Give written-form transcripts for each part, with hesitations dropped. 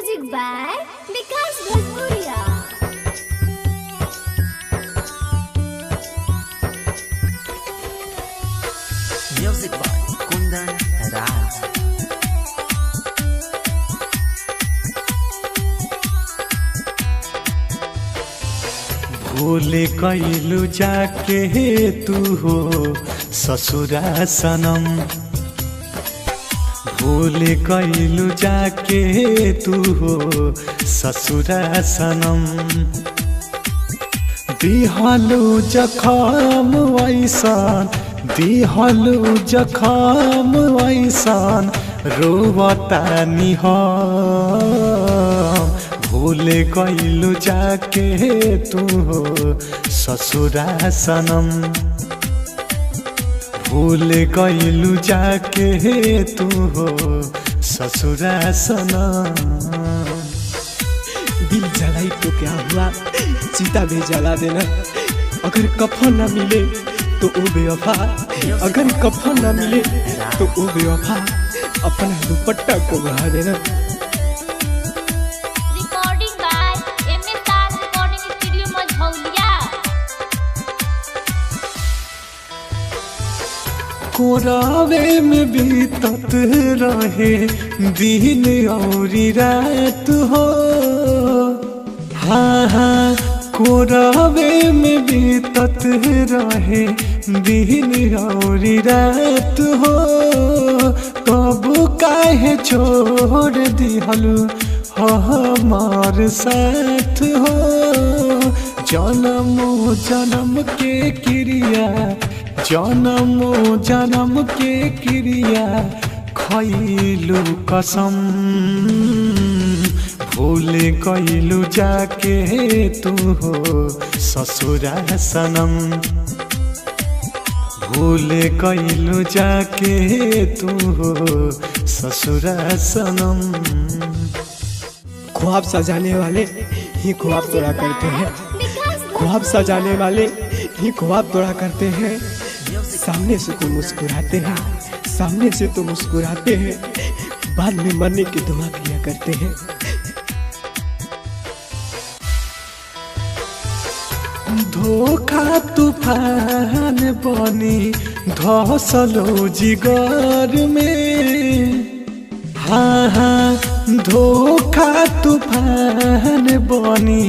Music by Vikas Bhojpuria. Music by Kundan Raj. भूल कैलू जाके तू हो ससुरा सनम, भूल कैलू जाके तू हो ससुरा सनम। दिहलू जखम ऐसान, दिहलू जखम ऐसान, रोवतानी हम। भूल कैलू जाके तू हो ससुरा सनम, भूल कैलू जाके तू हो ससुरा सनम। दिल जलाई तो क्या हुआ, सीता भी जला देना। अगर कफन न मिले तो ओ बेवफा, अगर कफन न मिले तो ओ बेवफा अपना दुपट्टा को बढ़ा देना। Recording by MSR recording studio Majhauliya. कोरावे में बीतत रहे दिन और रात हो, हाँ हाँ कोरावे में बीतत रहे दिन और रात हो। कब काहे छोड़ दिहलू हमार साथ हो। जन्म जन्म के क्रिया, जन्म जन्म के क्रिया खैलू कसम। भूल कैलू जाके तू हो ससुरा सनम, भूल कैलू जाके तू हो ससुरा सनम। ख्वाब सजाने वाले ही ख्वाब तोड़ा करते हैं, ख्वाब सजाने वाले ही ख्वाब तोड़ा करते हैं। सामने से तो मुस्कुराते हैं, सामने से तो मुस्कुराते हैं, बाद में मरने की दुआ किया करते हैं। धोखा तूफान बनी धसलो जिगर में, हाँ हाँ धोखा तूफान बनी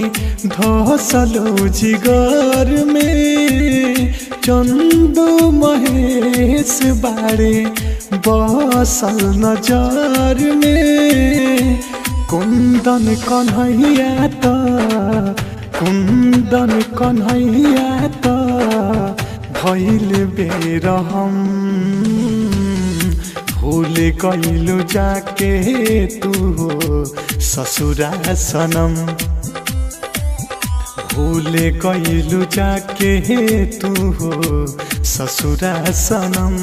धसलो जिगर में। चंदू महेश बाड़े बसल नजर में। कुंदन कन्हैया तो, कुंदन कन्हैया तो भइल बेरहम। भूल कैलू जाके तू हो ससुरा सनम, भूल कैलू जाके तू हो ससुरा सनम।